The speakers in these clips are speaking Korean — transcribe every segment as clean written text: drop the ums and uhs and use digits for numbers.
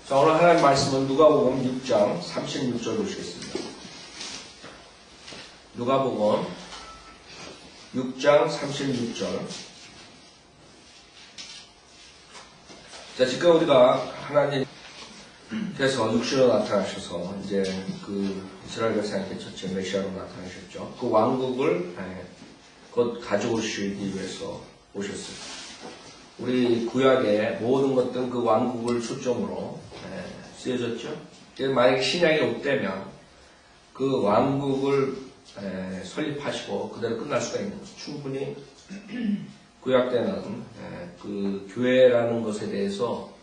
자, 오늘 하나님 말씀은 누가복음 6장 36절 보시겠습니다. 누가복음 6장 36절. 자, 지금 우리가 하나님께서 육신으로 나타나셔서 이제 그 이스라엘 백성에게 첫째 메시아로 나타나셨죠. 그 왕국을 곧 가져오시기 위해서 오셨습니다. 우리 구약의 모든 것들은 그 왕국을 초점으로 쓰여졌죠. 만약에 신약이 없다면 그 왕국을 설립하시고 그대로 끝날 수가 있는 거죠. 충분히 구약 때는 그 교회라는 것에 대해서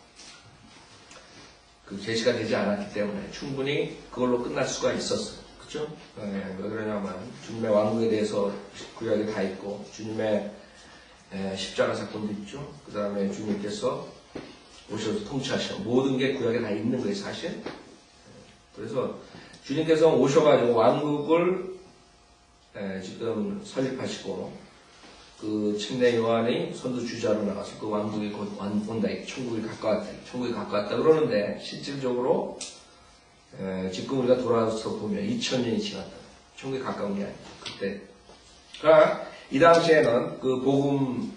그 계시가 되지 않았기 때문에 충분히 그걸로 끝날 수가 있었어요. 그렇죠? 왜 그러냐면 주님의 왕국에 대해서 구약에 다 있고 주님의 십자가 사건도 있죠. 그 다음에 주님께서 오셔서 통치하시는 모든 게 구약에 다 있는 거예요, 사실. 그래서 주님께서 오셔가지고 왕국을 지금 설립하시고 그 침례 요한이 선두주자로 나가서 그 왕국이 곧 온다, 천국이 가까웠다 그러는데 실질적으로 지금 우리가 돌아서 보면 2000년이 지났다. 천국이 가까운 게 아니에요. 그때. 그러나 이 당시에는 그 복음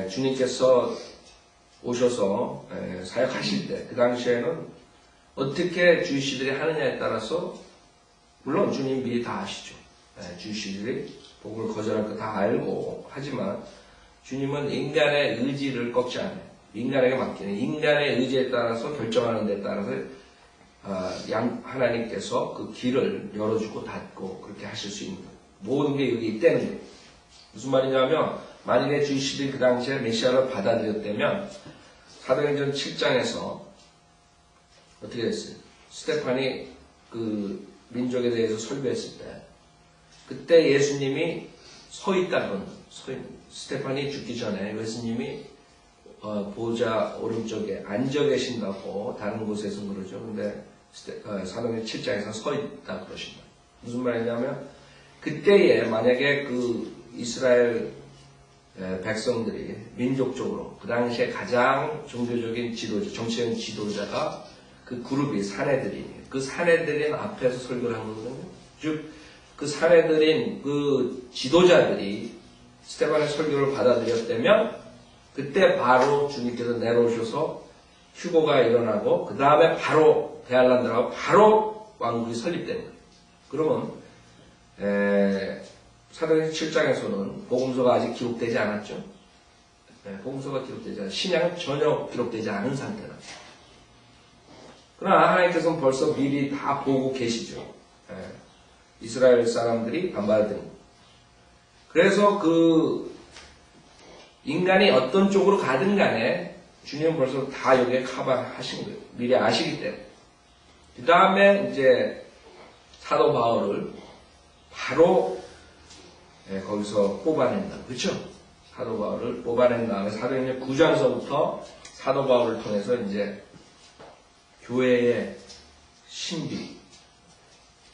주님께서 오셔서 사역하실 때 그 당시에는 어떻게 주이시들이 하느냐에 따라서 물론 주님 미리 다 아시죠. 주이시들이 복음을 거절할 거 다 알고 하지만 주님은 인간의 의지를 꺾지 않아요. 인간에게 맡기는 인간의 의지에 따라서 결정하는 데 따라서 하나님께서 그 길을 열어주고 닫고 그렇게 하실 수 있는 거예요. 모든 게 여기 있다는 거예요. 무슨 말이냐면 만약에 주이시들이 그 당시에 메시아를 받아들였다면 사도행전 7장에서 어떻게 됐어요? 스테판이 그 민족에 대해서 설교했을 때 그때 예수님이 서 있다는 스테판이 죽기 전에 예수님이 보좌 오른쪽에 앉아 계신다고 다른 곳에서는 그러죠. 근데 사도행전 7장에서 서 있다 그러신다. 무슨 말이냐면 그때에 만약에 그 이스라엘 백성들이 민족적으로 그 당시에 가장 종교적인 지도자, 정치적인 지도자가 그 그룹이 사내들이에요. 그 사내들인 앞에서 설교를 한 거거든요. 즉 그 사내들인 그 지도자들이 스테반의 설교를 받아들였다면 그때 바로 주님께서 내려오셔서 휴거가 일어나고 그 다음에 바로 베알란드라고 바로 왕국이 설립되는 거예요. 그러면 사도행전 7장에서는 복음서가 아직 기록되지 않았죠. 복음서가 기록되지 않았죠. 신약은 전혀 기록되지 않은 상태라. 그러나 하나님께서는 벌써 미리 다 보고 계시죠. 이스라엘 사람들이 안 받아들인. 그래서 그 인간이 어떤 쪽으로 가든 간에 주님은 벌써 다 여기에 커버하신 거예요. 미리 아시기 때문에. 그 다음에 이제 사도 바울을 바로 거기서 뽑아낸다. 그렇죠? 사도 바울을 뽑아낸 다음에 사도행전 9장서부터 사도 바울을 통해서 이제 교회의 신비,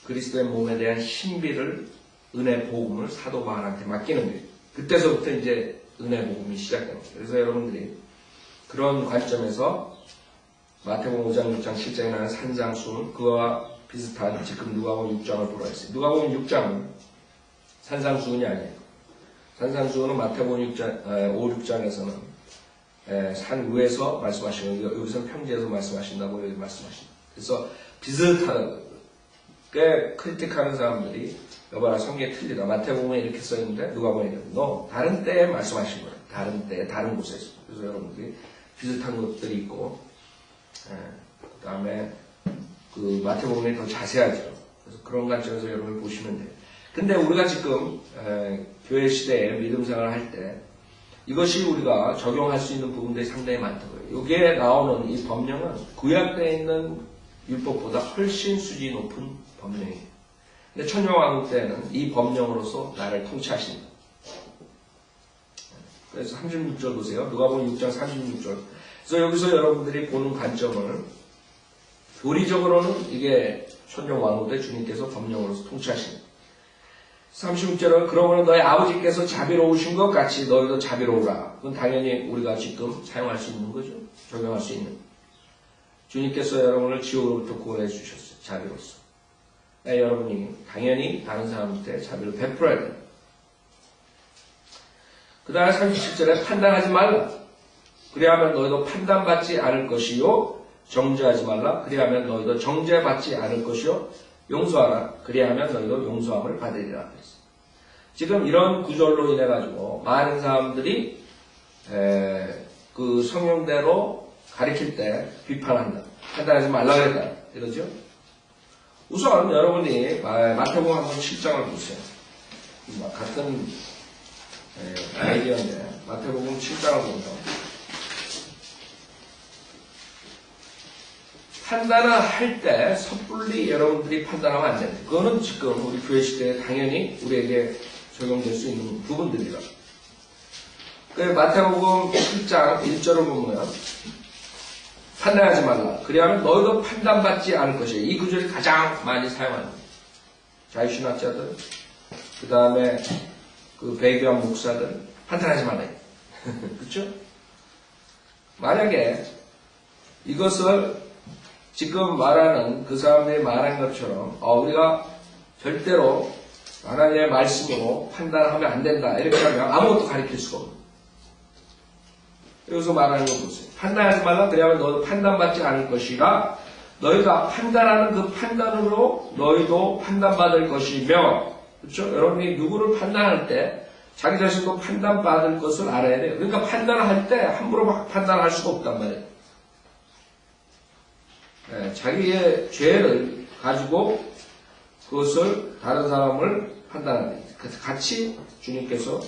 그리스도의 몸에 대한 신비를 은혜 복음을 사도 바울한테 맡기는 거예요. 그때서부터 이제 은혜 복음이 시작됩니다. 그래서 여러분들이 그런 관점에서 마태복음 5장, 6장, 7장에 나오는 산상수훈 그와 비슷한 지금 누가복음 6장을 보라 했어요. 누가복음 6장은 산상수훈이 아니에요. 산상수훈은 마태복음 5, 6장에서는 산 위에서 말씀하시는 거예요. 여기서는 평지에서 말씀하신다고 여기 말씀하십니다. 그래서 비슷하다고. 꽤 크리틱하는 사람들이 여봐라 성경이 틀리다. 마태복음에 이렇게 써있는데 누가복음에 이렇게 다른 때에 말씀하신 거예요. 다른 때, 다른 곳에서. 그래서 여러분들이 비슷한 것들이 있고 그 다음에 그 마태복음이 더 자세하죠. 그래서 그런 관점에서 여러분이 보시면 돼요. 근데 우리가 지금 교회 시대에 믿음 생활을 할 때 이것이 우리가 적용할 수 있는 부분들이 상당히 많다고요. 여기에 나오는 이 법령은 구약되어 있는 율법보다 훨씬 수준이 높은 법령이에요. 근데 천년왕국 때는 이 법령으로서 나를 통치하신다. 그래서 36절 보세요. 누가복음 6장 36절. 그래서 여기서 여러분들이 보는 관점을 교리적으로는 이게 천년왕국 때 주님께서 법령으로서 통치하신다. 36절은 그러므로 너희 아버지께서 자비로우신 것 같이 너희도 자비로우라. 그건 당연히 우리가 지금 사용할 수 있는 거죠. 적용할 수 있는. 주님께서 여러분을 지옥으로부터 구원해 주셨어요. 자비로서. 여러분이 당연히 다른 사람한테 자비를 베풀어야 돼요. 그 다음에 37절에 판단하지 말라. 그리하면 너희도 판단받지 않을 것이요. 정죄하지 말라. 그리하면 너희도 정죄받지 않을 것이요. 용서하라. 그리하면 너희도 용서함을 받으리라. 그랬어요. 지금 이런 구절로 인해 가지고 많은 사람들이 그 성령대로 가리킬 때 비판한다. 판단하지 말라 그랬다. 이러죠? 우선 여러분이 마태복음 한번 7장을 보세요. 같은 아이디어인데 마태복음 7장을 보면 판단을 할 때 섣불리 여러분들이 판단하면 안 됩니다. 그거는 지금 우리 교회 시대에 당연히 우리에게 적용될 수 있는 부분들이라. 그 마태복음 7장 1절을 보면 판단하지 말라. 그리하면 너희도 판단받지 않을 것이에요. 이 구절이 가장 많이 사용하는 거예요. 자유신학자들, 그 다음에 그 배교한 목사들, 판단하지 말라. 그렇죠? 만약에 이것을 지금 말하는 그 사람들이 말한 것처럼 우리가 절대로 하나님의 말씀으로 판단하면 안 된다. 이렇게 하면 아무것도 가르칠 수가 없는 거예요. 여기서 말하는 거 보세요. 판단하지 말라. 그래야만 너도 판단받지 않을 것이라 너희가 판단하는 그 판단으로 너희도 판단받을 것이며 그렇죠? 여러분이 누구를 판단할 때 자기 자신도 판단받을 것을 알아야 돼요. 그러니까 판단을 할 때 함부로 막 판단할 수가 없단 말이에요. 자기의 죄를 가지고 그것을 다른 사람을 판단하는 그래서 같이 주님께서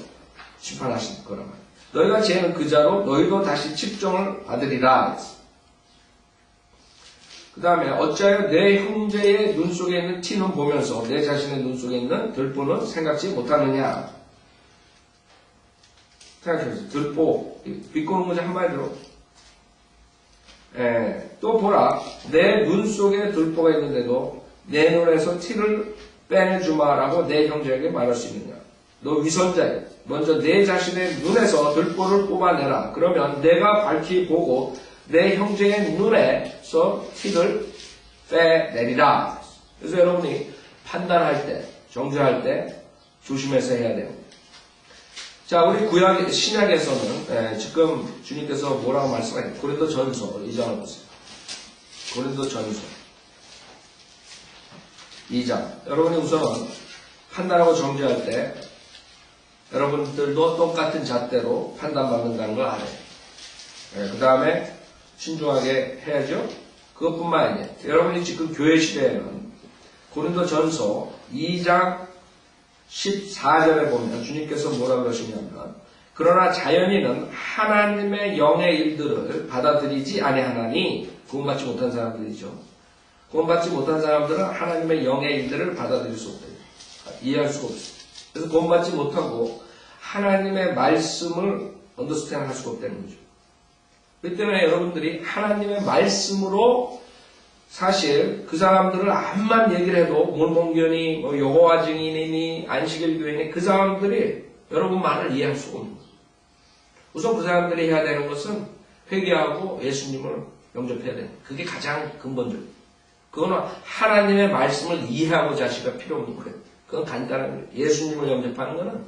심판하실 거란 말이에요. 너희가 죄는 그 자로 너희도 다시 측정을 받으리라. 그 다음에 어찌하여 내 형제의 눈 속에 있는 티는 보면서 내 자신의 눈 속에 있는 들보는 생각지 못하느냐. 생각해보세요. 들보 비꼬는 거지 한마디로. 또 보라 내 눈 속에 들보가 있는데도 내 눈에서 티를 빼내주마라고 내 형제에게 말할 수 있느냐. 너 위선자야. 먼저 내 자신의 눈에서 들보를 뽑아내라. 그러면 내가 밝히 보고 내 형제의 눈에서 티를 빼내리라. 그래서 여러분이 판단할 때, 정죄할 때 조심해서 해야 돼요. 자, 우리 신약에서는 지금 주님께서 뭐라고 말씀하세요? 고린도전서 2장을 보세요. 고린도전서 2장. 여러분이 우선은 판단하고 정죄할 때 여러분들도 똑같은 잣대로 판단받는다는 걸 알아요. 그 다음에 신중하게 해야죠. 그것뿐만 아니에요. 여러분이 지금 교회 시대에는 고린도전서 2장 14절에 보면 주님께서 뭐라 그러시냐면 그러나 자연인은 하나님의 영의 일들을 받아들이지 아니하나니 구원받지 못한 사람들이죠. 구원받지 못한 사람들은 하나님의 영의 일들을 받아들일 수 없대요. 이해할 수가 없어요. 그래서 구원받지 못하고 하나님의 말씀을 언더스탠드 할 수가 없다는 거죠. 그렇기 때문에 여러분들이 하나님의 말씀으로 사실 그 사람들을 암만 얘기를 해도 몰몬교니 여호와 증인이니 안식일 교회니 그 사람들이 여러분 말을 이해할 수가 없는 거예요. 우선 그 사람들이 해야 되는 것은 회개하고 예수님을 영접해야 되는 거예요. 그게 가장 근본적이에요. 그거는 하나님의 말씀을 이해하고 자식가 필요 없는 거예요. 그건 간단한 거예요. 예수님을 영접하는 거는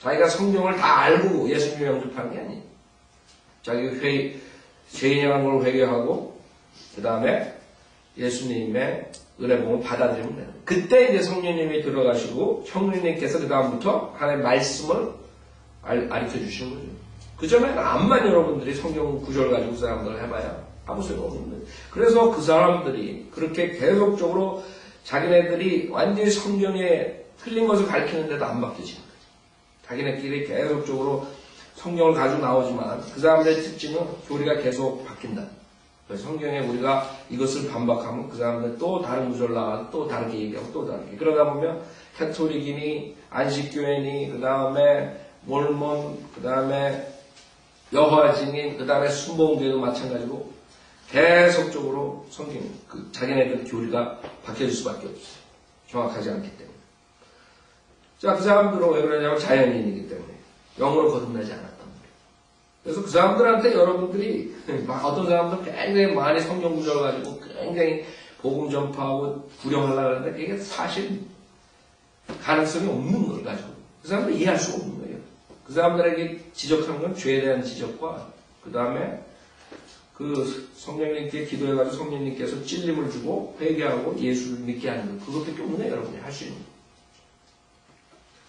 자기가 성경을 다 알고 예수님을 영접하는 게 아니에요. 자기 죄인이라는 걸 회개하고 그 다음에 예수님의 은혜복음을 받아들이면 돼요. 그때 이제 성령님이 들어가시고 성령님께서 그 다음부터 하나님의 말씀을 가르쳐 주시는 거죠. 그 전에는 암만 여러분들이 성경 구절 가지고 그 사람들을 해봐야 아무 소용 없는 거예요. 그래서 그 사람들이 그렇게 계속적으로 자기네들이 완전히 성경에 틀린 것을 가르치는데도 안 바뀌지. 자기네끼리 계속적으로 성경을 가지고 나오지만 그 사람들의 특징은 교리가 계속 바뀐다. 성경에 우리가 이것을 반박하면 그 사람들 또 다른 구절 나와서 또 다르게 얘기하고 또 다르게. 그러다 보면 캐톨릭이니 안식교회니 그 다음에 몰몬 그 다음에 여호와 증인 그 다음에 순복음교회도 마찬가지고 계속적으로 성경 자기네들 교리가 바뀌어질 수밖에 없어요. 정확하지 않기 때문에. 자, 그 사람들은 왜 그러냐면 자연인이기 때문에 영으로 거듭나지 않았단 말이에요. 그래서 그 사람들한테 여러분들이 어떤 사람들 굉장히 많이 성경 구절을 가지고 굉장히 복음 전파하고 구령하려고 하는데 그게 사실 가능성이 없는 걸 가지고 그 사람들 이해할 수 없는 거예요. 그 사람들에게 지적하는 건 죄에 대한 지적과 그 다음에 그 성령님께 기도해가지고 성령님께서 찔림을 주고 회개하고 예수를 믿게 하는 것 그것밖에 없네 여러분이 할 수 있는 거.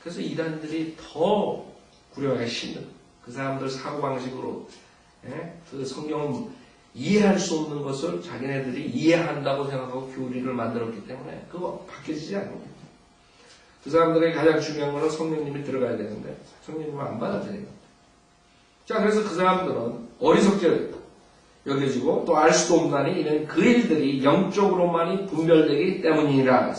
그래서 이단들이 더 구려하기 싫는 그 사람들 사고방식으로 그 성경을 이해할 수 없는 것을 자기네들이 이해한다고 생각하고 교리를 만들었기 때문에 그거 바뀌어지지 않습니다. 그 사람들에게 가장 중요한 것은 성령님이 들어가야 되는데 성령님은 안 받아들여요. 자, 그래서 그 사람들은 어리석게 여겨지고 또 알 수도 없나니 이는 그 일들이 영적으로만이 분별되기 때문이라.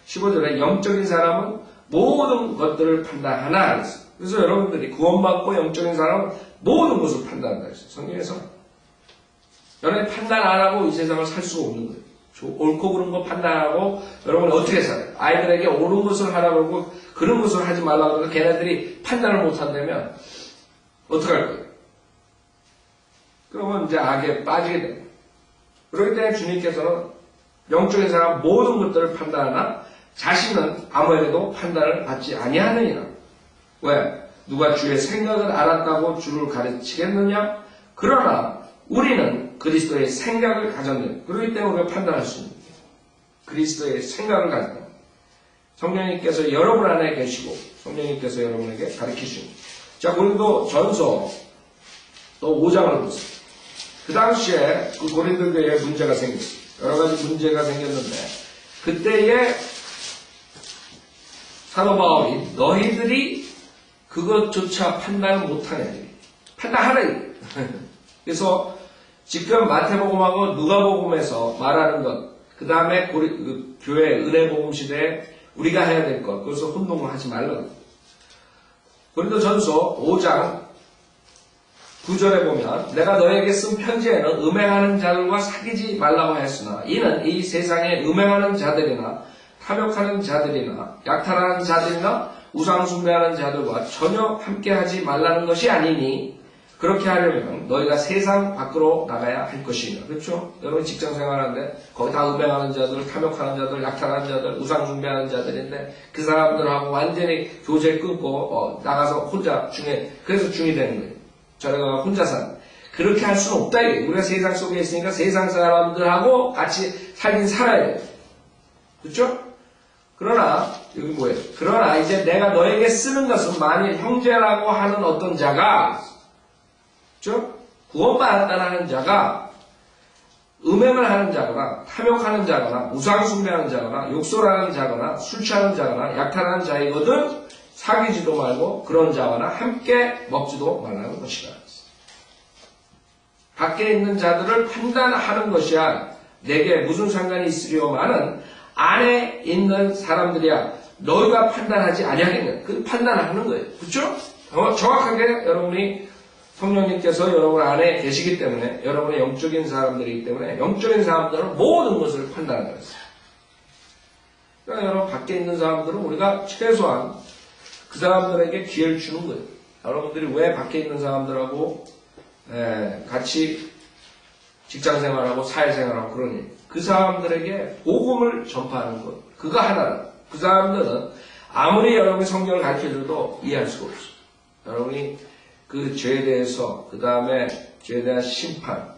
15절에 영적인 사람은 모든 것들을 판단하나. 그래서 여러분들이 구원받고 영적인 사람은 모든 것을 판단한다. 성경에서 여러분이 판단 안 하고 이 세상을 살 수가 없는 거예요. 옳고 그른 거 판단하고 여러분이 어떻게 살아요? 아이들에게 옳은 것을 하라고 하고 그런 것을 하지 말라고 하고 걔네들이 판단을 못 한다면 어떻게 할 거예요? 그러면 이제 악에 빠지게 됩니다. 그렇기 때문에 주님께서는 영적인 사람 모든 것들을 판단하나 자신은 아무에게도 판단을 받지 아니하느니라. 왜? 누가 주의 생각을 알았다고 주를 가르치겠느냐? 그러나 우리는 그리스도의 생각을 가졌느냐. 그렇기 때문에 우리가 판단할 수 있는 거예요. 그리스도의 생각을 가졌다. 성령님께서 여러분 안에 계시고 성령님께서 여러분에게 가르치십니다. 자, 고린도 전서 또 5장을 보세요. 그 당시에 그 고린도 교회에 문제가 생겼어요. 여러 가지 문제가 생겼는데 그때에 사도 바울이 너희들이 그것조차 판단을 못하냐. 판단하라. 그래서 지금 마태복음하고 누가복음에서 말하는 것, 그 다음에 교회 은혜복음 시대에 우리가 해야 될 것, 그것을 혼동을 하지 말라고. 고린도전서 5장 9절에 보면 내가 너에게 쓴 편지에는 음행하는 자들과 사귀지 말라고 하였으나 이는 이 세상에 음행하는 자들이나 탐욕하는 자들이나 약탈하는 자들이나 우상숭배하는 자들과 전혀 함께하지 말라는 것이 아니니 그렇게 하려면 너희가 세상 밖으로 나가야 할 것이냐. 그렇죠? 여러분 직장 생활하는데 거기 다 음행하는 자들, 탐욕하는 자들, 약탈하는 자들, 우상숭배하는 자들인데 그 사람들하고 완전히 교제 끊고 나가서 혼자 그래서 중이 되는 거예요. 저래가 혼자 사는. 그렇게 할 수는 없다. 우리가 세상 속에 있으니까 세상 사람들하고 같이 살긴 살아야 돼요. 그렇죠? 그러나 여기 뭐예요? 그러나 이제 내가 너에게 쓰는 것은 만일 형제라고 하는 어떤 자가 그렇죠? 구원받았다는 자가 음행을 하는 자거나 탐욕하는 자거나 우상숭배하는 자거나 욕설하는 자거나 술 취하는 자거나 약탈하는 자이거든 사귀지도 말고 그런 자와나 함께 먹지도 말라는 것이다. 밖에 있는 자들을 판단하는 것이야 내게 무슨 상관이 있으려마는 안에 있는 사람들이야 너희가 판단하지 아니하겠냐. 그 판단하는 거예요. 그렇죠? 정확하게 여러분이 성령님께서 여러분 안에 계시기 때문에 여러분의 영적인 사람들이기 때문에 영적인 사람들은 모든 것을 판단하는 거예요. 그러니까 여러분 밖에 있는 사람들은 우리가 최소한 그 사람들에게 기회를 주는 거예요. 여러분들이 왜 밖에 있는 사람들하고 같이 직장생활하고 사회생활하고 그러니 그 사람들에게 복음을 전파하는 것 그거 하나는 그 사람들은 아무리 여러분이 성경을 가르쳐줘도 이해할 수가 없어요. 여러분이 그 죄에 대해서 그 다음에 죄에 대한 심판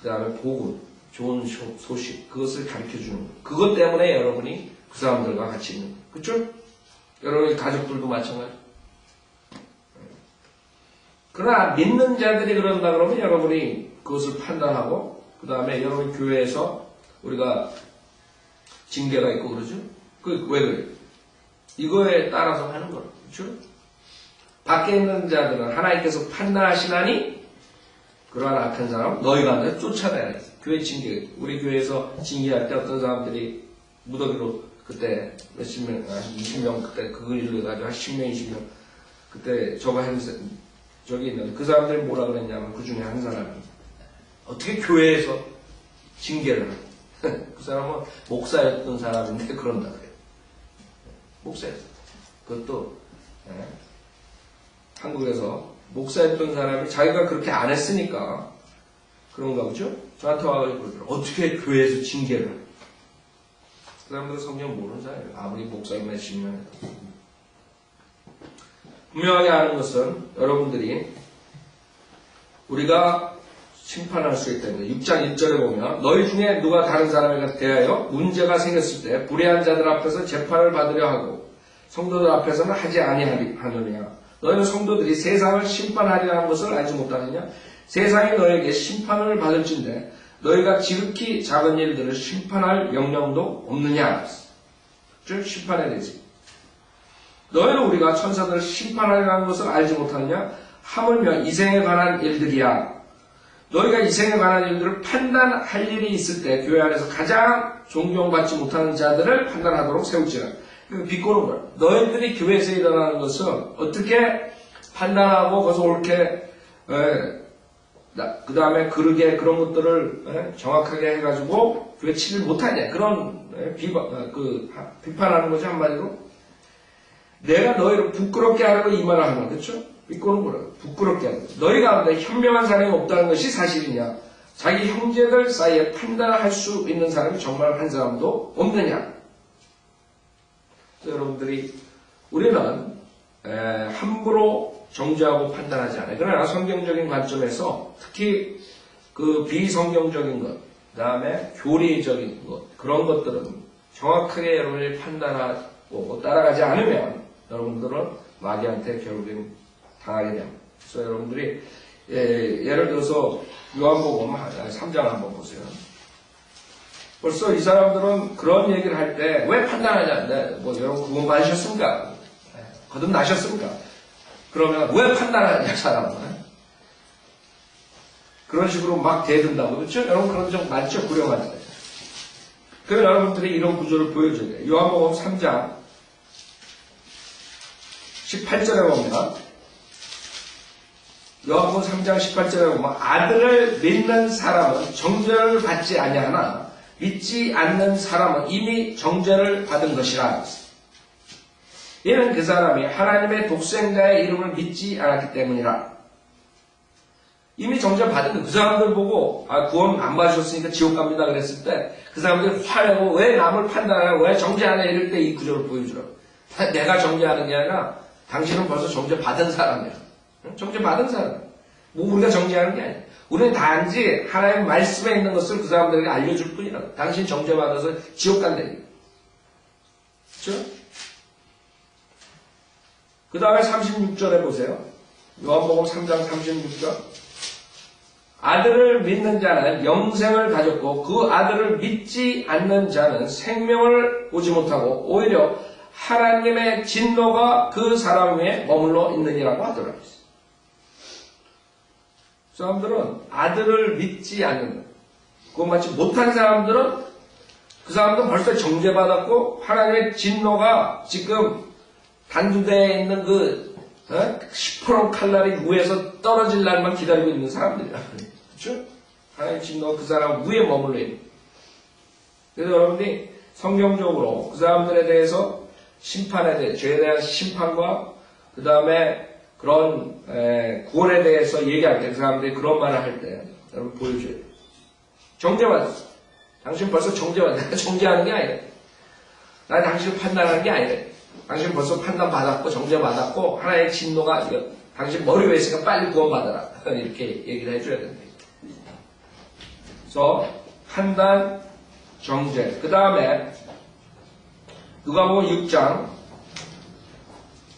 그 다음에 복음 좋은 소식 그것을 가르쳐주는 거예요. 그것 때문에 여러분이 그 사람들과 같이 있는 거예요. 그렇죠? 여러분의 가족들도 마찬가지. 그러나 믿는 자들이 그런다 그러면 여러분이 그것을 판단하고 그 다음에 여러분 교회에서 우리가 징계가 있고 그러죠? 그 왜 그래요? 이거에 따라서 하는 거예요. 그렇죠? 밖에 있는 자들은 하나님께서 판단하시나니 그러한 악한 사람 너희가 쫓아내야 돼. 교회 징계. 우리 교회에서 징계할 때 어떤 사람들이 무더기로 그때 몇십 명, 20명 그때 그거 일로 해가지고 한 10명, 20명 그때 저거 했는데 저기 있는데 그 사람들이 뭐라 그랬냐면 그 중에 한 사람이 어떻게 교회에서 징계를 해? 그 사람은 목사였던 사람인데 그런다 그래요. 목사였어. 그것도 한국에서 목사였던 사람이 자기가 그렇게 안 했으니까 그런가 보죠? 저한테 와가지고 그러더라고요. 어떻게 교회에서 징계를? 그 사람들은 성경 모르는 사람이에요. 아무리 목사님 몇십 년 해도. 분명하게 아는 것은 여러분들이 우리가 심판할 수 있다는 거예요. 6장 1절에 보면 너희 중에 누가 다른 사람에 대하여 문제가 생겼을 때 불의한 자들 앞에서 재판을 받으려 하고 성도들 앞에서는 하지 아니하느냐. 너희는 성도들이 세상을 심판하려 하는 것을 알지 못하느냐. 세상이 너에게 심판을 받을진데 너희가 지극히 작은 일들을 심판할 명령도 없느냐. 즉 심판에 대해서 너희는 우리가 천사들을 심판하려 하는 것을 알지 못하느냐. 하물며 이생에 관한 일들이야. 너희가 이생에 관한 일들을 판단할 일이 있을 때 교회 안에서 가장 존경받지 못하는 자들을 판단하도록 세울지라. 비꼬는 거야. 너희들이 교회에서 일어나는 것은 어떻게 판단하고 거기서 옳게 그 다음에 그러게 그런 것들을 정확하게 해가지고 교회 치를 못하냐. 그런 비판하는 거지 한마디로. 내가 너희를 부끄럽게 하려고 이 말을 하는 거야. 그렇죠? 비꼬는 거라. 부끄럽게 하는 거야. 너희 가운데 현명한 사람이 없다는 것이 사실이냐. 자기 형제들 사이에 판단할 수 있는 사람이 정말 한 사람도 없느냐. 여러분들이 우리는 함부로 정죄하고 판단하지 않아요. 그러나 성경적인 관점에서 특히 그 비성경적인 것, 그 다음에 교리적인 것, 그런 것들은 정확하게 여러분이 판단하고 따라가지 않으면 여러분들은 마귀한테 결국엔 당하게 됩니다. 그래서 여러분들이 예를 들어서 요한복음 3장 한번 보세요. 벌써 이 사람들은 그런 얘기를 할 때 왜 판단하냐? 뭐 여러분 구원 받으셨습니까? 거듭나셨습니까? 그러면 왜 판단하냐 사람은? 그런 식으로 막 대든다고 그렇죠? 여러분 그런 적 많죠? 구령할 때. 그래서 여러분들이 이런 구조를 보여줘야 돼요. 요한복음 3장 18절에 보면 요한복음 3장 18절에 보면 아들을 믿는 사람은 정죄를 받지 아니하나 믿지 않는 사람은 이미 정죄를 받은 것이라. 이는 그 사람이 하나님의 독생자의 이름을 믿지 않았기 때문이라. 이미 정죄 받은 그 사람들 보고 구원 안 받으셨으니까 지옥 갑니다 그랬을 때 그 사람들이 화내고 왜 남을 판단하냐 왜 정죄하냐 이럴 때 이 구조를 보여주라고. 내가 정죄하는 게 아니라 당신은 벌써 정죄 받은 사람이야. 정죄 받은 사람. 뭐 우리가 정죄하는 게 아니야. 우리는 단지 하나님 말씀에 있는 것을 그 사람들에게 알려줄 뿐이라고. 당신 정죄받아서 지옥 간다니. 그렇죠? 그 다음에 36절에 보세요. 요한복음 3장 36절. 아들을 믿는 자는 영생을 가졌고 그 아들을 믿지 않는 자는 생명을 보지 못하고 오히려 하나님의 진노가 그 사람 위에 머물러 있느니라고 하더라고요. 사람들은 아들을 믿지 않는 그거 마치 못한 사람들은 그 사람도 벌써 정죄받았고 하나님의 진노가 지금 단두대에 있는 그 시퍼런 칼날이 위에서 떨어질 날만 기다리고 있는 사람들이야. 그렇죠? 하나님의 진노가 그 사람 위에 머물러 있는. 그래서 여러분들이 성경적으로 그 사람들에 대해서 심판에 대해 죄에 대한 심판과 그 다음에 그런 구원에 대해서 얘기할 때 그 사람들이 그런 말을 할 때 여러분 보여줘야 돼요. 정죄받았어. 당신 벌써 정죄받았어. 내가 정죄하는 게 아니라 나 당신을 판단하는 게 아니라 당신 벌써 판단받았고 정죄받았고 하나의 진노가 당신 머리 위에 있으니까 빨리 구원받아라. 이렇게 얘기를 해줘야 된다. 그래서 판단, 정죄. 그 다음에 누가복음 6장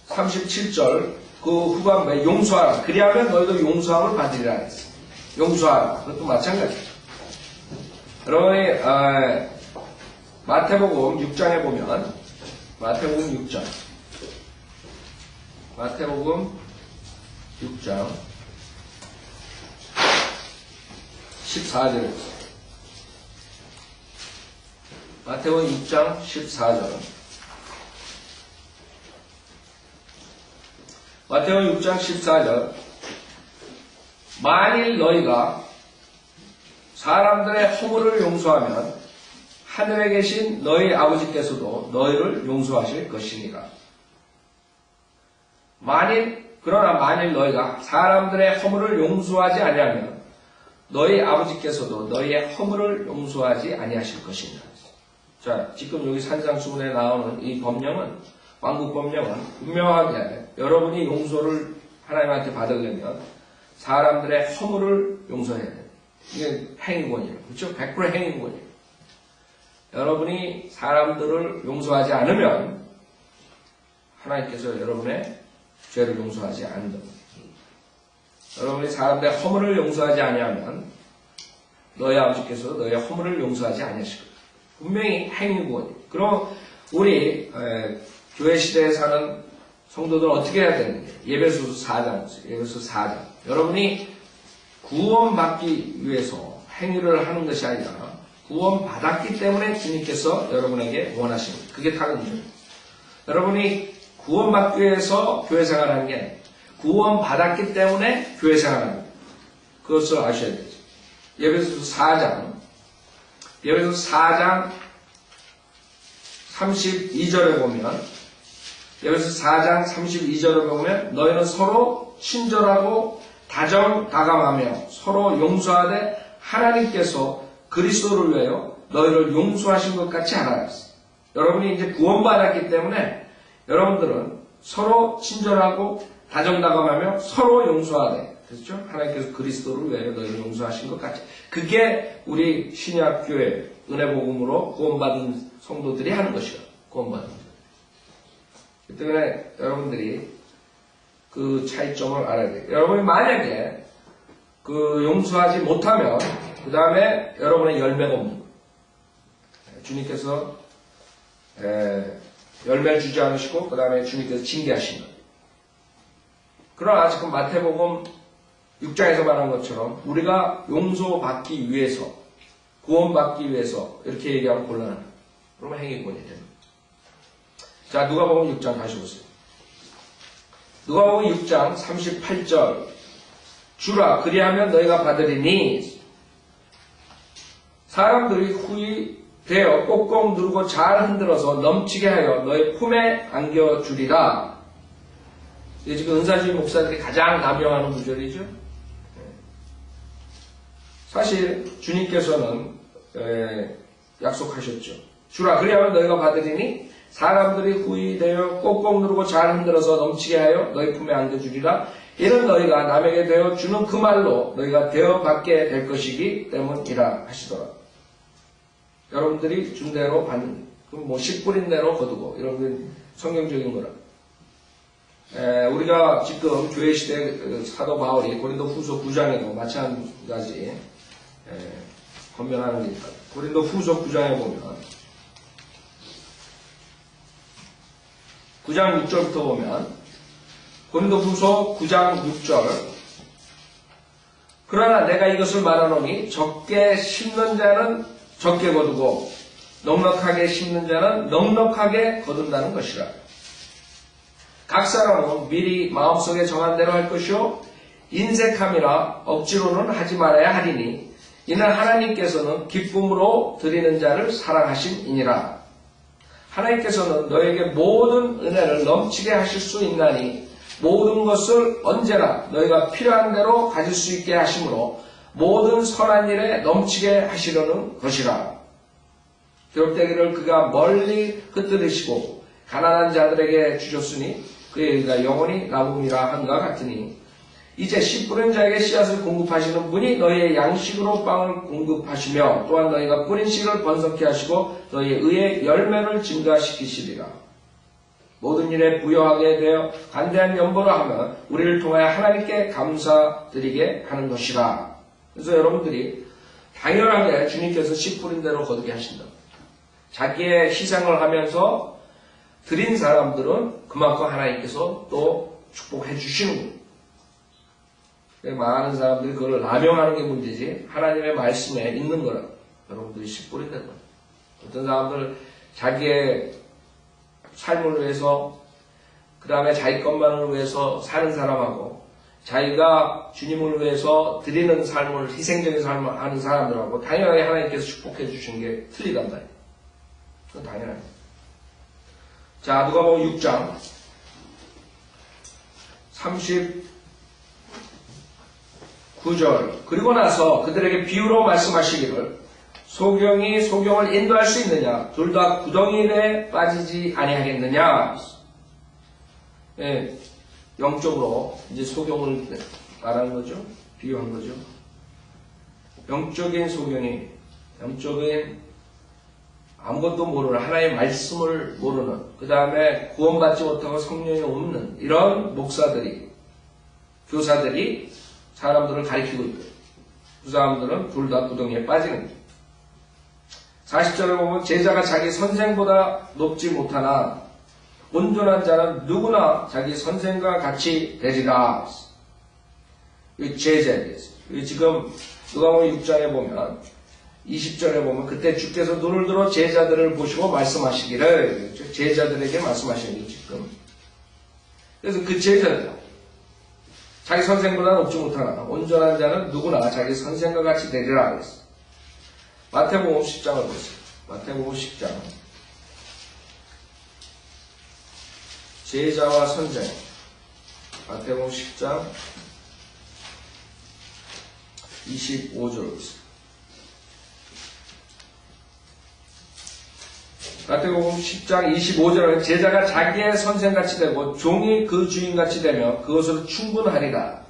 37절 그 후반부에 용서하라. 그리하면 너희도 용서함을 받으리라 했어. 용서하라. 그것도 마찬가지죠. 여러분이 마태복음 6장에 보면 마태복음 6장 14절 마태복음 6장 14절 마태복음 6장 14절 만일 너희가 사람들의 허물을 용서하면 하늘에 계신 너희 아버지께서도 너희를 용서하실 것이니라. 만일 그러나 만일 너희가 사람들의 허물을 용서하지 아니하면 너희 아버지께서도 너희의 허물을 용서하지 아니하실 것이니라. 자, 지금 여기 산상수훈에 나오는 이 법령은, 왕국 법령은 분명하게 여러분이 용서를 하나님한테 받으려면 사람들의 허물을 용서해야 돼요. 이게 행위권이에요. 그렇죠? 100% 행위권이에요. 여러분이 사람들을 용서하지 않으면 하나님께서 여러분의 죄를 용서하지 않는다. 여러분이 사람들의 허물을 용서하지 아니하면 너희 아버지께서 너희의 허물을 용서하지 아니하실 거예요. 분명히 행위권이에요. 그럼 우리 교회 시대에 사는 성도들은 어떻게 해야 되는지 예배소서 4장, 예배소서 4장. 여러분이 구원받기 위해서 행위를 하는 것이 아니라 구원받았기 때문에 주님께서 여러분에게 원하시는 거예요. 그게 다른 거예요. 여러분이 구원받기 위해서 교회 생활하는 게 아니에요. 구원받았기 때문에 교회 생활하는 거예요. 그것을 아셔야 되죠. 예배소서 4장, 예배소서 4장 32절에 보면, 예배소서 4장 32절에 보면 너희는 서로 친절하고 다정다감하며 서로 용서하되 하나님께서 그리스도를 위하여 너희를 용서하신 것 같이 하라 했어요. 여러분이 이제 구원받았기 때문에 여러분들은 서로 친절하고 다정다감하며 서로 용서하되, 그렇죠? 하나님께서 그리스도를 위하여 너희를 용서하신 것 같이. 그게 우리 신약교회 은혜복음으로 구원받은 성도들이 하는 것이요. 구원받은 것. 그 때문에 여러분들이 그 차이점을 알아야 돼요. 여러분이 만약에 그 용서하지 못하면 그 다음에 여러분의 열매가 없는 거예요. 주님께서 열매를 주지 않으시고 그 다음에 주님께서 징계하신 거예요. 그러나 지금 마태복음 6장에서 말한 것처럼 우리가 용서받기 위해서, 구원받기 위해서 이렇게 얘기하면 곤란합니다. 그러면 행위권이 됩니다. 자, 누가복음 6장 다시 보세요. 누가복음 6장 38절. 주라 그리하면 너희가 받으리니 사람들이 후히 되어 꼭꼭 누르고 잘 흔들어서 넘치게 하여 너희 품에 안겨주리라. 이게 지금 은사주의 목사들이 가장 남용하는 구절이죠. 사실 주님께서는 약속하셨죠. 주라 그리하면 너희가 받으리니 사람들이 후히 되어 꼭꼭 누르고 잘 흔들어서 넘치게 하여 너희 품에 안겨주리라. 이는 너희가 남에게 되어 주는 그 말로 너희가 되어 받게 될 것이기 때문이라 하시더라. 여러분들이 준 대로 받는, 그럼 뭐 씨 뿌린 대로 거두고, 이런 게 성경적인 거라. 우리가 지금 교회 시대 사도 바울이 고린도 후서 9장에도 마찬가지 권면하는 게 있다. 고린도 후서 9장에 보면 9장 6절부터 보면 고린도 후서 9장 6절. 그러나 내가 이것을 말하노니 적게 심는 자는 적게 거두고 넉넉하게 심는 자는 넉넉하게 거둔다는 것이라. 각 사람은 미리 마음속에 정한 대로 할 것이요 인색함이라 억지로는 하지 말아야 하리니 이는 하나님께서는 기쁨으로 드리는 자를 사랑하심이니라. 하나님께서는 너에게 모든 은혜를 넘치게 하실 수 있나니 모든 것을 언제나 너희가 필요한 대로 가질 수 있게 하심으로 모든 선한 일에 넘치게 하시려는 것이라. 기록되기를 그가 멀리 흩뜨리시고 가난한 자들에게 주셨으니 그의 의가 영원히 나음이라 한과 같으니 이제 씨 뿌린 자에게 씨앗을 공급하시는 분이 너희의 양식으로 빵을 공급하시며 또한 너희가 뿌린 씨를 번성케 하시고 너희의 의의 열매를 증가시키시리라. 모든 일에 부여하게 되어 간대한 연보를 하면 우리를 통하여 하나님께 감사드리게 하는 것이라. 그래서 여러분들이 당연하게 주님께서 씨 뿌린 대로 거두게 하신다. 자기의 희생을 하면서 드린 사람들은 그만큼 하나님께서 또 축복해 주시는 거예요. 많은 사람들이 그걸 남용하는 게 문제지 하나님의 말씀에 있는 거라. 여러분들이 씨 뿌린다는 거예요. 어떤 사람들 자기의 삶을 위해서 그 다음에 자기 것만을 위해서 사는 사람하고 자기가 주님을 위해서 드리는 삶을 희생적인 삶을 하는 사람들하고 당연하게 하나님께서 축복해 주신 게 틀리단 말이에요. 그건 당연합니다. 자, 누가복음 6장 39절. 그리고 나서 그들에게 비유로 말씀하시기를 소경이 소경을 인도할 수 있느냐? 둘 다 구덩이에 빠지지 아니하겠느냐? 예, 영적으로 이제 소경을 말하는 거죠. 비유한 거죠. 영적인 소경이, 영적인 아무것도 모르는, 하나의 말씀을 모르는, 그 다음에 구원받지 못하고 성령이 없는 이런 목사들이, 교사들이 사람들을 가리키고 있고, 그 사람들은 둘 다 구덩이에 빠지는 거예요. 40절에 보면 제자가 자기 선생보다 높지 못하나 온전한 자는 누구나 자기 선생과 같이 되리라. 이 제자에 대해서. 지금 누가복음 6장에 보면 20절에 보면 그때 주께서 눈을 들어 제자들을 보시고 말씀하시기를, 제자들에게 말씀하시는 거죠, 지금. 그래서 그 제자들, 자기 선생보다 높지 못하나 온전한 자는 누구나 자기 선생과 같이 되리라 그랬어요. 마태복음 10장을 보세요. 마태복음 10장. 제자와 선생. 마태복음 10장 25절을 보세요. 마태복음 10장 25절에 제자가 자기의 선생같이 되고 종이 그 주인같이 되며 그것으로 충분하리라.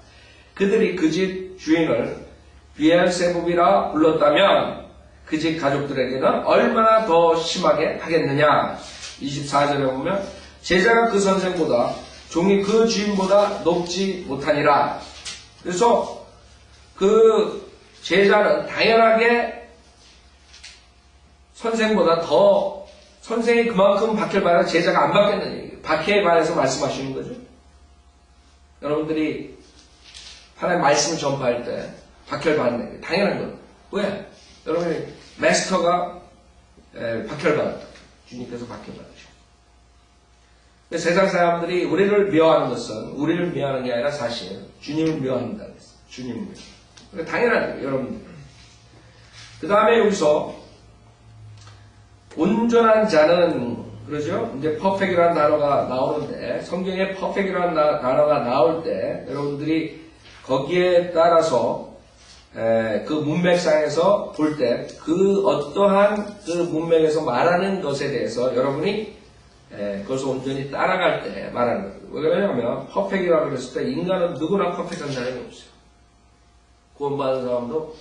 그들이 그 집 주인을 비엘세불이라 불렀다면 그 집 가족들에게는 얼마나 더 심하게 하겠느냐. 24절에 보면 제자가 그 선생보다 종이 그 주인보다 높지 못하니라. 그래서 그 제자는 당연하게 선생보다 더, 선생이 그만큼 박해를 받아서 제자가 안 받겠는 얘기예요. 박해에 관해서 말씀하시는 거죠. 여러분들이 하나님의 말씀을 전파할 때 박해를 받는 얘기예요. 당연한 거예요. 왜? 여러분이 마스터가 박해를 받았다. 주님께서 박해를 받으셨다. 세상 사람들이 우리를 미워하는 것은 우리를 미워하는 게 아니라 사실 주님을 미워한다 그랬어요. 주님을 미워. 당연한 거예요, 여러분들. 그 다음에 여기서 온전한 자는, 그러죠? 이제 퍼펙이라는 단어가 나오는데, 성경에 퍼펙이라는 단어가 나올 때 여러분들이 거기에 따라서 그 문맥상에서 볼 때 그 어떠한 그 문맥에서 말하는 것에 대해서 여러분이 그것을 온전히 따라갈 때 말하는 거예요. 왜 그러냐면 퍼펙이라고 그랬을 때 인간은 누구나 퍼펙한 사람이 없어요. 구원받은 사람도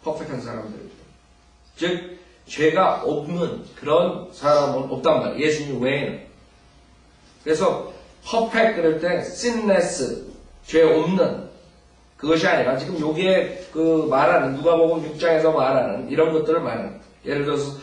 퍼펙한 사람들이고, 즉 죄가 없는 그런 사람은 없단 말이에요. 예수님 외에는. 그래서 퍼펙 그럴 때 sinless, 죄 없는, 그것이 아니라 지금 여기에 그 말하는, 누가복음 6장에서 말하는 이런 것들을 말하는 거예요. 예를 들어서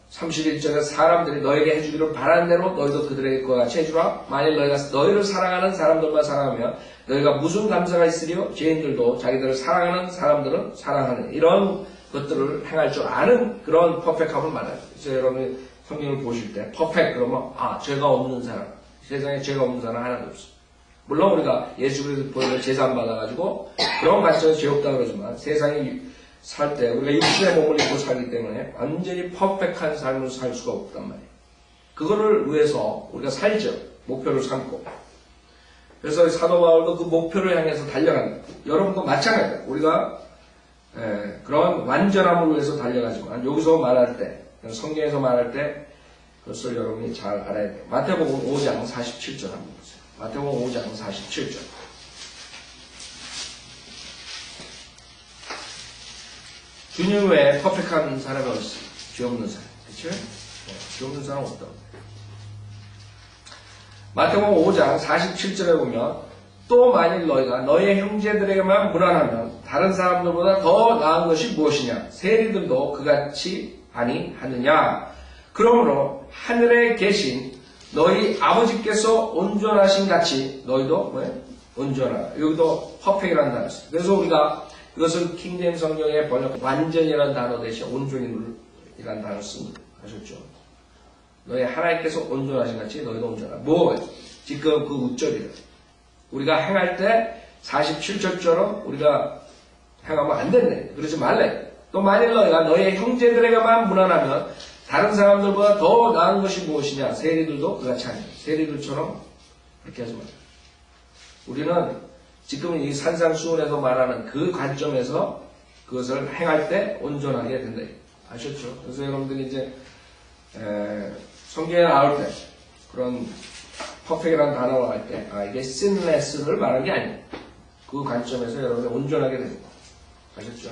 31절에 사람들이 너에게 해주기를 바라는 대로 너희도 그들에게 그와 같이 해주라. 만일 너희가 너희를 사랑하는 사람들만 사랑하면 너희가 무슨 감사가 있으리요? 죄인들도 자기들을 사랑하는 사람들은 사랑하는, 이런 것들을 행할 줄 아는 그런 퍼펙함을 말해요. 그래서 여러분이 성경을 보실 때 퍼펙 그러면 죄가 없는 사람, 세상에 죄가 없는 사람 하나도 없어. 물론 우리가 예수 그리스도 보혈로 제사 받아가지고 그런 관점에서 죄 없다 그러지만 세상에 살 때 우리가 육신의 몸을 입고 살기 때문에 완전히 퍼펙한 삶을 살 수가 없단 말이에요. 그거를 위해서 우리가 살죠. 목표를 삼고. 그래서 사도 바울도 그 목표를 향해서 달려간다. 여러분도 마찬가지예요. 우리가 그런 완전함을 위해서 달려가지만 여기서 말할 때, 성경에서 말할 때 그것을 여러분이 잘 알아야 돼요. 마태복음 5장 47절 한번 보세요. 마태복음 5장 47절. 주님 외에 퍼펙한 사람이 어디 있어요? 죄 없는 사람. 그렇죠? 죄 없는 사람 없다고. 마태복음 5장 47절에 보면 또 만일 너희가 너희의 형제들에게만 무난하면 다른 사람들보다 더 나은 것이 무엇이냐? 세리들도 그같이 아니하느냐? 그러므로 하늘에 계신 너희 아버지께서 온전하신 같이 너희도 온전하라. 여기도 퍼펙이라는 단어 있어요. 그래서 우리가 이것을 킹제임스 성경에 번역 완전이라는 단어 대신 온전이라는 단어를 씁니다. 아셨죠? 너희 하나님께서 온전하신 같이 너희도 온전하라. 지금 그 우절이다. 우리가 행할 때 47절처럼 우리가 행하면 안 된대. 그러지 말래. 또 만일 너희가 너희의 형제들에게만 무난하면 다른 사람들보다 더 나은 것이 무엇이냐? 세리들도 그같이 하냐. 세리들처럼 그렇게 하지 말라. 우리는 지금 이 산상수훈에서 말하는 그 관점에서 그것을 행할 때 온전하게 된다. 아셨죠? 그래서 여러분들이 이제 성경에 나올 때 그런 퍼펙트라는 단어가 할 때 이게 sinless를 말하는 게 아니에요. 그 관점에서 여러분이 온전하게 됩니다. 아셨죠?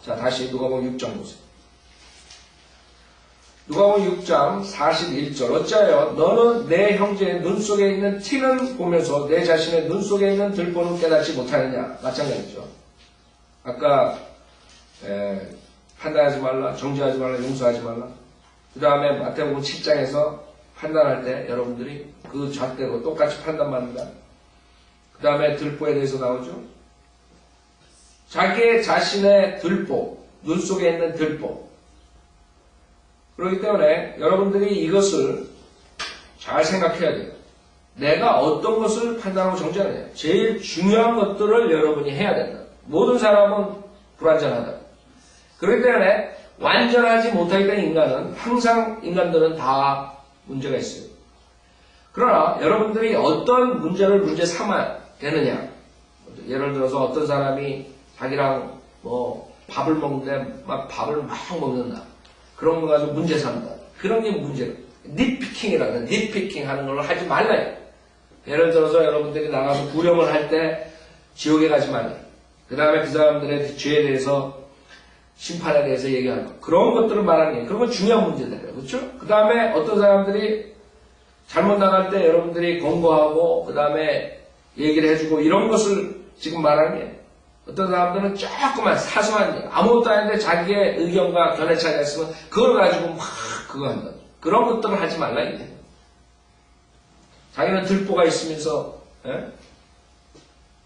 자, 다시 누가복음 6장 보세요. 누가복음 6장 41절. 어찌하여 너는 내 형제의 눈 속에 있는 티는 보면서 내 자신의 눈 속에 있는 들보는 깨닫지 못하느냐. 마찬가지죠. 아까 판단하지 말라, 정죄하지 말라, 용서하지 말라. 그 다음에 마태복음 7장에서 판단할 때 여러분들이 그 잣대로 똑같이 판단받는다. 그 다음에 들보에 대해서 나오죠. 자기의 자신의 들보, 눈 속에 있는 들보. 그렇기 때문에 여러분들이 이것을 잘 생각해야 돼요. 내가 어떤 것을 판단하고 정죄하느냐. 제일 중요한 것들을 여러분이 해야 된다. 모든 사람은 불완전하다. 그렇기 때문에 완전하지 못하기 때문에 인간은 항상 인간들은 다 문제가 있어요. 그러나 여러분들이 어떤 문제를 문제 삼아야 되느냐. 예를 들어서 어떤 사람이 자기랑 밥을 먹는데 막 밥을 막 먹는다. 그런 거 가지고 문제 삼다. 그런 게 문제예요. 닛피킹이라는 닛피킹 하는 걸 하지 말라요. 예를 들어서 여러분들이 나가서 구령을 할 때 지옥에 가지 말라. 그 다음에 그 사람들의 죄에 대해서 심판에 대해서 얘기하는 거. 그런 것들을 말하는 게 그런 건 중요한 문제들이에요. 그렇죠? 그 다음에 어떤 사람들이 잘못 나갈 때 여러분들이 권고하고 그 다음에 얘기를 해주고 이런 것을 지금 말하는 게 어떤 사람들은 조그만 사소한 일, 아무것도 아닌데 자기의 의견과 견해 차이가 있으면 그걸 가지고 막 그거 한다. 그런 것들을 하지 말라 이게. 자기는 들보가 있으면서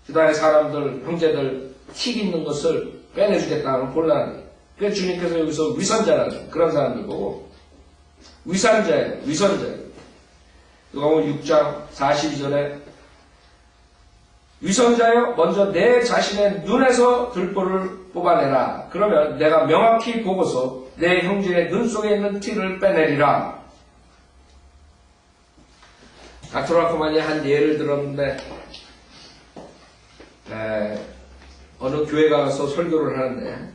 그 다음에 사람들, 형제들 틱 있는 것을 빼내주겠다는 곤란한 거예요. 그래서 주님께서 여기서 위선자라는 그런 사람들 보고 위선자예요. 위선자예요. 누가복음 6장 42절에 위선자여 먼저 내 자신의 눈에서 들보를 뽑아내라. 그러면 내가 명확히 보고서 내 형제의 눈 속에 있는 티를 빼내리라. 닥터 라코만이 한 예를 들었는데 어느 교회 가서 설교를 하는데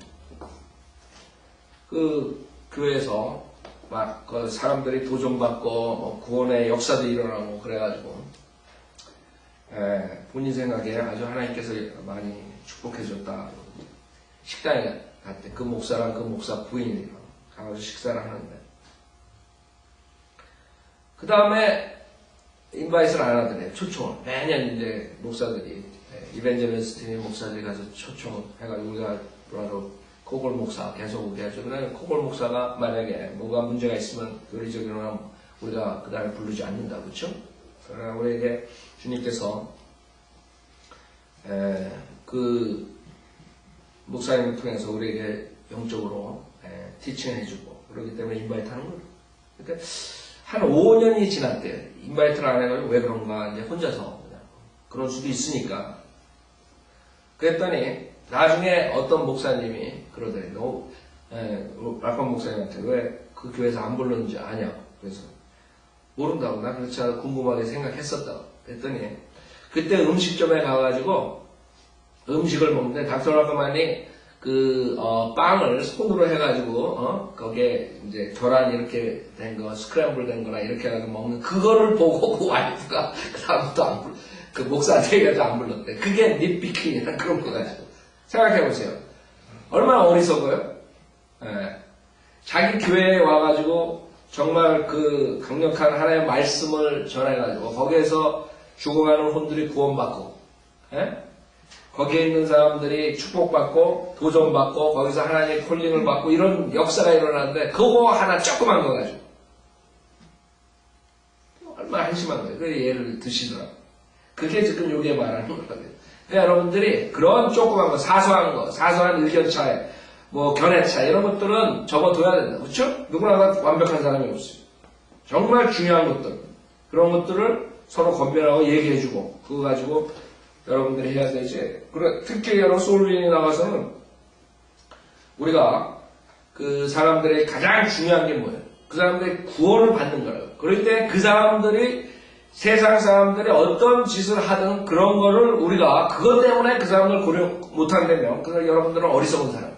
그 교회에서 막 그 사람들이 도전받고 구원의 역사도 일어나고 그래가지고 본인 생각에 아주 하나님께서 많이 축복해줬다. 식당에 갔대. 그 목사랑 그 목사 부인이랑 가서 식사를 하는데 그 다음에 인바이트를 안 하더래. 초청을. 매년 이제 목사들이 이벤젤리스트의 목사들이 가서 초청을 해가지고 우리가 바로 코골 목사 계속 오게 하죠. 그다음에 코골 목사가 만약에 뭐가 문제가 있으면 요리저리로 우리가 그 다음에 부르지 않는다. 그렇죠? 그러나 우리에게 주님께서 그 목사님을 통해서 우리에게 영적으로 티칭해주고 그렇기 때문에 인바이트 하는 거예요. 그러니까 한 5년이 지났대요. 인바이트를 안 해가지고 왜 그런가 이제 혼자서 그럴 수도 있으니까. 그랬더니 나중에 어떤 목사님이 그러더니 라판 목사님한테 왜 그 교회에서 안 불렀는지 아냐. 그래서 모른다고. 나 그렇지 않아 궁금하게 생각했었다고. 그랬더니 그때 음식점에 가가지고 음식을 먹는데 닥터 라크만이 빵을 손으로 해가지고 거기에 이제 계란 이렇게 된 거 스크램블 된 거나 이렇게 해가지고 먹는 그거를 보고 그 와이프가 그 다음부터 그 목사한테 얘기해도 안 불렀대. 그게 닛피킹이나 그런 거 가지고 생각해보세요. 얼마나 어리석어요? 자기 교회에 와가지고 정말 그 강력한 하나님의 말씀을 전해가지고 거기에서 죽어가는 혼들이 구원받고 거기에 있는 사람들이 축복받고 도전받고 거기서 하나님의 콜링을 받고 이런 역사가 일어나는데 그거 하나 조그만 거 가지고 얼마나 한심한 거예요. 그 예를 드시더라. 그게 지금 여기에 말하는 거거든요. 그러니까 여러분들이 그런 조그만 거, 사소한 거, 사소한 의견 차이, 뭐 견해 차이 이런 것들은 접어둬야 된다. 그렇죠? 누구나 완벽한 사람이 없어요. 정말 중요한 것들 그런 것들을 서로 건변하고 얘기해주고 그거 가지고 여러분들이 해야 되지. 그래, 특히 여러 소울윈이 나가서는 우리가 그 사람들의 가장 중요한 게 뭐예요? 그 사람들이 구원을 받는 거예요. 그럴 때 그 사람들이 세상 사람들이 어떤 짓을 하든 그런 거를 우리가 그것 때문에 그 사람들 고려 못한다면 그래서 여러분들은 어리석은 사람.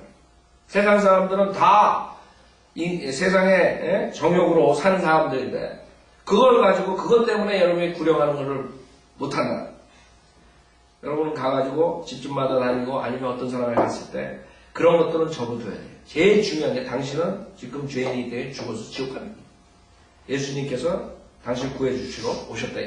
세상 사람들은 다 이 세상의 정욕으로 사는 사람들인데 그걸 가지고 그것 때문에 여러분이 구령하는 것을 못한다. 여러분은 가가지고 집집마다 다니고 아니면 어떤 사람을 갔을 때 그런 것들은 접어둬야 돼요. 제일 중요한 게 당신은 지금 죄인이 되어 죽어서 지옥 가는 거예요. 예수님께서 당신 구해주시러 오셨다.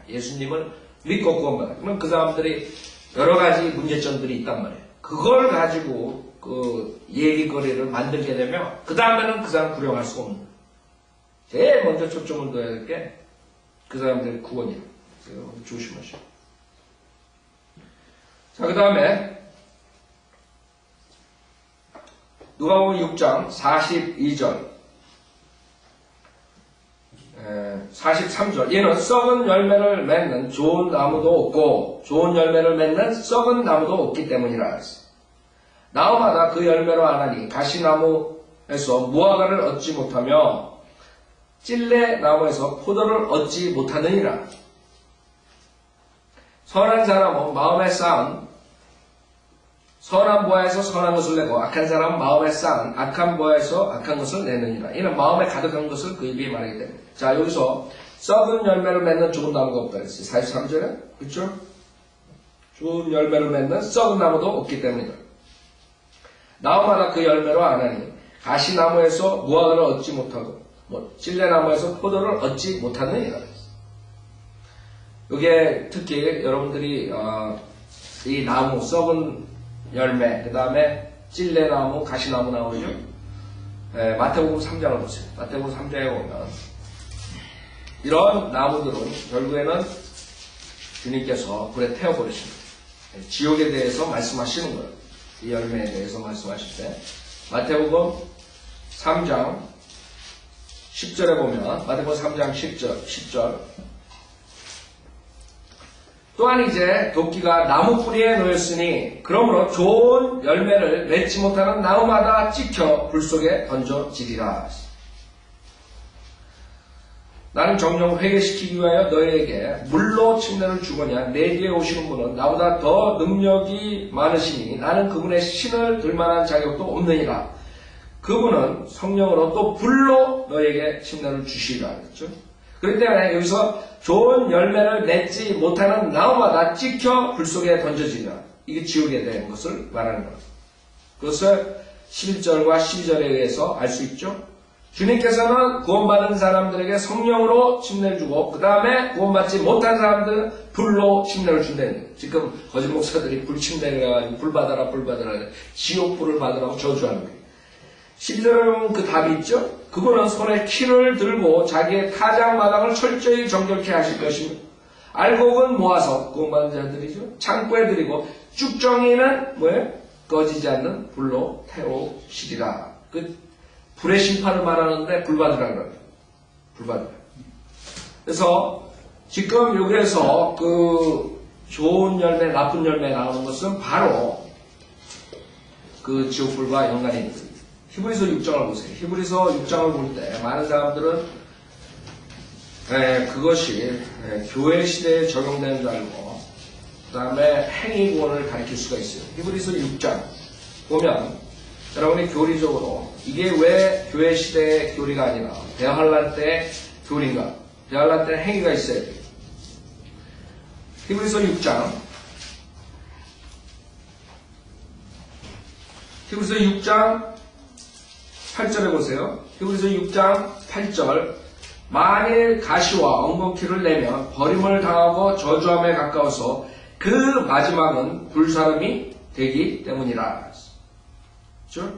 예수님을 믿고 구원받아. 그러면 그 사람들이 여러 가지 문제점들이 있단 말이에요. 그걸 가지고 그 얘기거리를 만들게 되면 그 다음에는 그 사람 구령할 수가 없는 거예요. 제일 먼저 초점을 둬야 될 게 그 사람들의 구원이에요. 조심하시오. 자, 그 다음에 누가복음 6장 42절 43절 얘는 썩은 열매를 맺는 좋은 나무도 없고 좋은 열매를 맺는 썩은 나무도 없기 때문이라 했어요. 나무마다 그 열매로 아나니 가시나무에서 무화과를 얻지 못하며 찔레나무에서 포도를 얻지 못하느니라. 선한 사람은 마음에 쌓은 선한 보화에서 선한 것을 내고 악한 사람은 마음에 쌓은 악한 보화에서 악한 것을 내느니라. 이는 마음에 가득한 것을 그 입이 말하기 때문에. 자, 여기서 썩은 열매를 맺는 좋은 나무가 없다 그랬어요. 43절에. 그렇죠? 좋은 열매를 맺는 썩은 나무도 없기 때문이다. 나무마다 그 열매로 아나니 가시나무에서 무화과를 얻지 못하고 찔레나무에서 포도를 얻지 못하느니라. 이게 특히 여러분들이 이 나무 썩은 열매 그 다음에 찔레나무 가시나무 나오죠. 마태복음 3장을 보세요. 마태복음 3장에 보면 이런 나무들은 결국에는 주님께서 불에 태워버리십니다. 지옥에 대해서 말씀하시는 거예요. 이 열매에 대해서 말씀하실 때 마태복음 3장 10절에 보면 마태복음 3장 10절 또한 이제 도끼가 나무 뿌리에 놓였으니 그러므로 좋은 열매를 맺지 못하는 나무마다 찍혀 불 속에 던져지리라. 나는 정령 회개시키기 위하여 너희에게 물로 침례를 주거냐 내 뒤에 오시는 분은 나보다 더 능력이 많으시니 나는 그분의 신을 들만한 자격도 없느니라. 그분은 성령으로 또 불로 너에게 침례를 주시리라 그랬죠. 그렇기 때문에 여기서 좋은 열매를 맺지 못하는 나무마다 찍혀 불 속에 던져지리라. 이게 지옥에 대한 것을 말하는 겁니다. 그것을 11절과 12절에 의해서 알 수 있죠. 주님께서는 구원받은 사람들에게 성령으로 침례를 주고 그 다음에 구원받지 못한 사람들은 불로 침례를 준다는 거예요. 지금 거짓 목사들이 불 침례를 해가지고 불 받아라 지옥 불을 받으라고 저주하는 거예요. 12절에 보면 그 답이 있죠. 그분은 손에 키를 들고 자기의 타작마당을 철저히 정결케 하실 것이며 알곡은 모아서 구원받은 자들이죠. 창고에 들이고 쭉정이는 뭐예요? 꺼지지 않는 불로 태우시리라. 그 불의 심판을 말하는데 불 받으라 그래요. 불 받으라. 그래서 지금 여기에서 그 좋은 열매, 나쁜 열매 나오는 것은 바로 그 지옥불과 연관이 있는 거예요. 히브리서 6장을 보세요. 히브리서 6장을 볼 때 많은 사람들은 그것이 교회 시대에 적용되는 줄 알고 그 다음에 행위구원을 가리킬 수가 있어요. 히브리서 6장 보면 여러분이 교리적으로 이게 왜 교회 시대의 교리가 아니라 대환란 때 교리인가? 대환란 때 행위가 있어야 돼요. 히브리서 6장 8절에 보세요. 히브리서 6장 8절 만일 가시와 엉겅퀴를 내면 버림을 당하고 저주함에 가까워서 그 마지막은 불사름이 되기 때문이라. 그렇죠?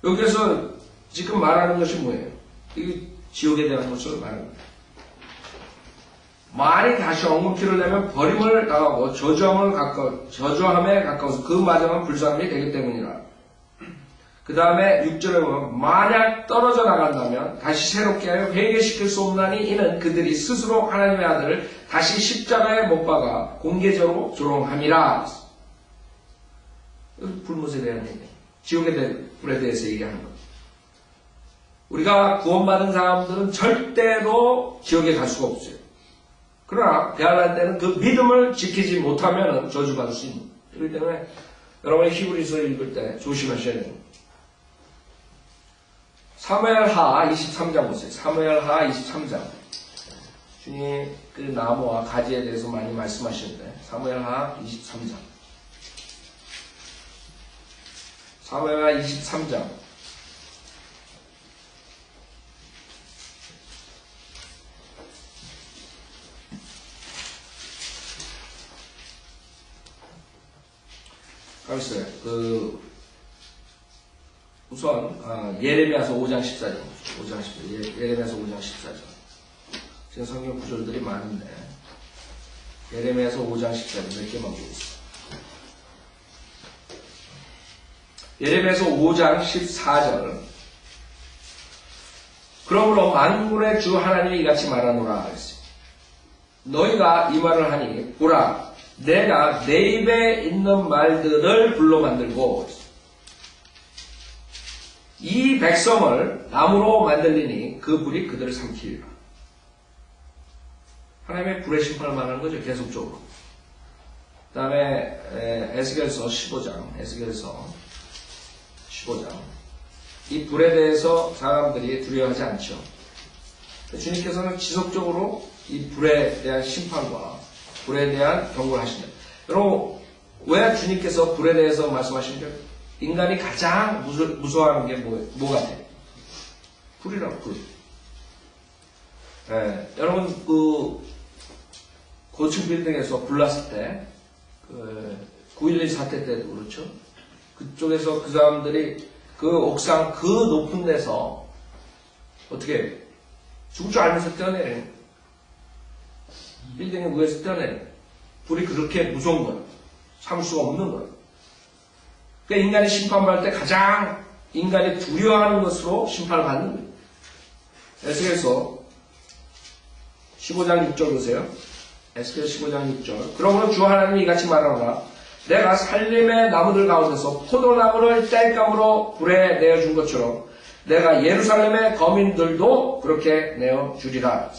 여기서 지금 말하는 것이 뭐예요? 이게 지옥에 대한 것을 말하는 거예요. 만일 다시 엉겅퀴를 내면 버림을 당하고 저주함에 가까워서 그 마지막은 불사름이 되기 때문이라. 그 다음에 6절에 보면 만약 떨어져 나간다면 다시 새롭게 하여 회개시킬 수 없나니 이는 그들이 스스로 하나님의 아들을 다시 십자가에 못 박아 공개적으로 조롱함이라. 불못에 대한 얘기, 지옥에 대한 불에 대해서 얘기하는 겁니다. 우리가 구원받은 사람들은 절대로 지옥에 갈 수가 없어요. 그러나 대안할 때는 그 믿음을 지키지 못하면 저주받을 수 있는. 그렇기 때문에 여러분이 히브리서 읽을 때 조심하셔야 됩니다. 사무엘하 23장 보세요. 사무엘하 23장. 주님 그 나무와 가지에 대해서 많이 말씀하시는데 사무엘하 23장. 사무엘하 23장. 알겠어요. 우선 예레미야서 5장 14절. 5장 14절. 예레미야서 5장 14절. 지금 성경 구절들이 많은데 예레미야서 5장 14절 몇 개만 보겠습니다. 예레미야서 5장 14절. 그러므로 만군의 주 하나님이 이같이 말하노라 하였어요. 너희가 이 말을 하니 보라 내가 내 입에 있는 말들을 불로 만들고 이 백성을 나무로 만들리니 그 불이 그들을 삼키리라. 하나님의 불의 심판을 말하는 거죠. 계속적으로. 그 다음에 에스겔서 15장. 에스겔서 15장. 이 불에 대해서 사람들이 두려워하지 않죠. 주님께서는 지속적으로 이 불에 대한 심판과 불에 대한 경고를 하신다. 여러분, 왜 주님께서 불에 대해서 말씀하시는지 인간이 가장 무서워하는 게 뭐 같아요? 불이라고, 불. 여러분, 고층 빌딩에서 불 났을 때, 9.11 사태 때도 그렇죠? 그쪽에서 그 사람들이 그 옥상 그 높은 데서 어떻게 죽을 줄 알면서 뛰어내려요. 빌딩의 위에서 뛰어내려요. 불이 그렇게 무서운 거예요. 참을 수가 없는 거예요. 그러니까 인간이 심판받을 때 가장 인간이 두려워하는 것으로 심판을 받는 거예요. 에스겔서 15장 6절 보세요. 에스겔 15장 6절. 그러므로 주 하나님이 이같이 말하노라. 내가 살림의 나무들 가운데서 포도나무를 땔감으로 불에 내어준 것처럼 내가 예루살렘의 거민들도 그렇게 내어주리라.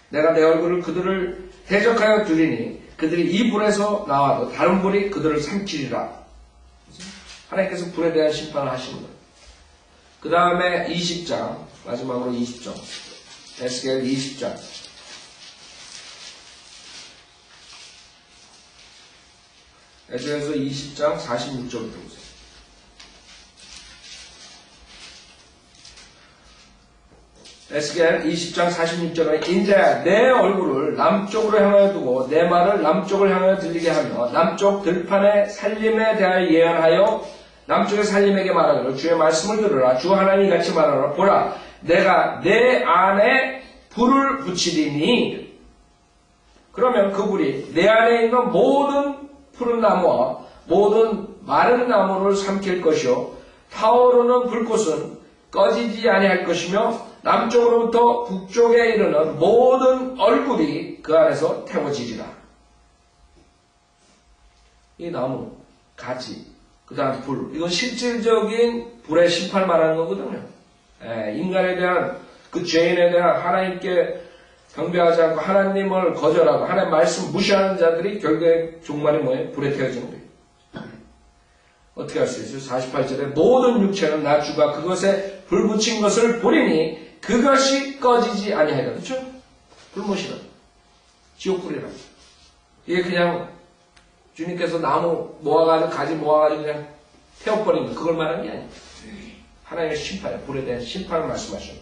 내가 내 얼굴을 그들을 대적하여 두리니 그들이 이 불에서 나와도 다른 불이 그들을 삼키리라. 하나님께서 불에 대한 심판을 하시는 거예요. 그 다음에 20장, 마지막으로 20장. 에스겔 20장. 에스겔서 20장 46절부터 보세요. 에스겔 20장 46절에 이제 내 얼굴을 남쪽으로 향하여 두고 내 말을 남쪽을 향하여 들리게 하며 남쪽 들판의 살림에 대하여 예언하여 남쪽의 살림에게 말하기를 주의 말씀을 들으라. 주 하나님이 같이 말하라. 보라 내가 내 안에 불을 붙이리니 그러면 그 불이 내 안에 있는 모든 푸른 나무와 모든 마른 나무를 삼킬 것이요 타오르는 불꽃은 꺼지지 아니할 것이며 남쪽으로부터 북쪽에 이르는 모든 얼굴이 그 안에서 태워지리라. 이 나무, 가지, 그 다음 불, 이건 실질적인 불의 심판을 말하는 거거든요. 인간에 대한 그 죄인에 대한 하나님께 경배하지 않고 하나님을 거절하고 하나님 말씀 무시하는 자들이 결국에 종말이 뭐예요? 불에 태워지는 거예요. 어떻게 할 수 있어요? 48절에 모든 육체는 나 주가 그것에 불 붙인 것을 보리니 그것이 꺼지지 아니하리라. 그렇죠? 불못이라. 지옥불이라. 이게 그냥 주님께서 나무 모아가지고 가지 모아가지고 그냥 태워버리는 그걸 말하는 게 아니에요. 하나님의 심판이에요. 불에 대한 심판을 말씀하셔요.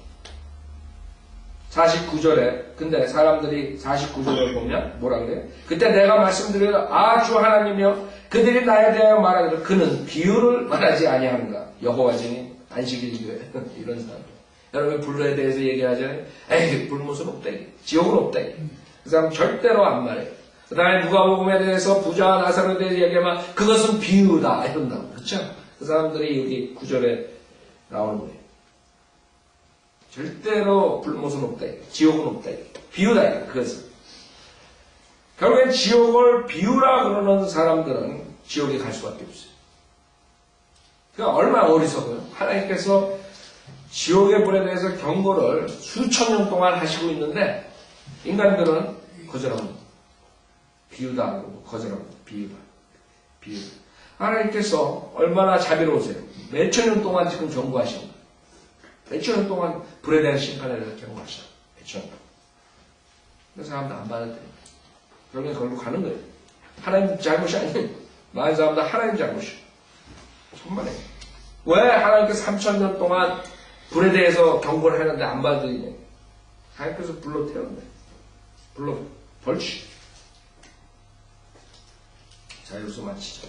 49절에 근데 사람들이 49절을 보면 뭐라 그래요? 그때 내가 말씀드리려 주 하나님이여 그들이 나에 대하여 말하기를 그는 비유를 말하지 아니하는가. 여호와 증인 안식일교회 이런 사람. 여러분 불에 대해서 얘기하잖아요. 에이 불못은 없다. 지옥은 없다. 그 사람 절대로 안 말해요. 그 다음에 누가복음에 대해서 부자와 나사로에 대해서 얘기하면 그것은 비유다 이런다고. 그렇죠? 그 사람들이 여기 9절에 나오는 거예요. 절대로 불못은 없다. 지옥은 없다. 비유다. 그것은. 결국엔 지옥을 비유라 그러는 사람들은 지옥에 갈 수밖에 없어요. 그러니까 얼마나 어리석어요. 하나님께서 지옥의 불에 대해서 경고를 수천 년 동안 하시고 있는데 인간들은 거절합니다. 비유다 하고 거절하고 비유다. 하나님께서 얼마나 자비로우세요. 몇천 년 동안 지금 경고하신 거예요. 몇천 년 동안 불에 대한 심판에 대해서 경고하셔. 몇천 년. 그래서 사람들 안 받아들여요. 결국에 걸로 가는 거예요. 하나님 잘못이 아니에요. 많은 사람들 하나님 잘못이에요. 정말에. 왜 하나님께서 3,000년 동안 불에 대해서 경고를 하는데 안 받아들이냐. 하나님께서 불로 태웠네. 불로 벌치. 자, 여기서 마치죠.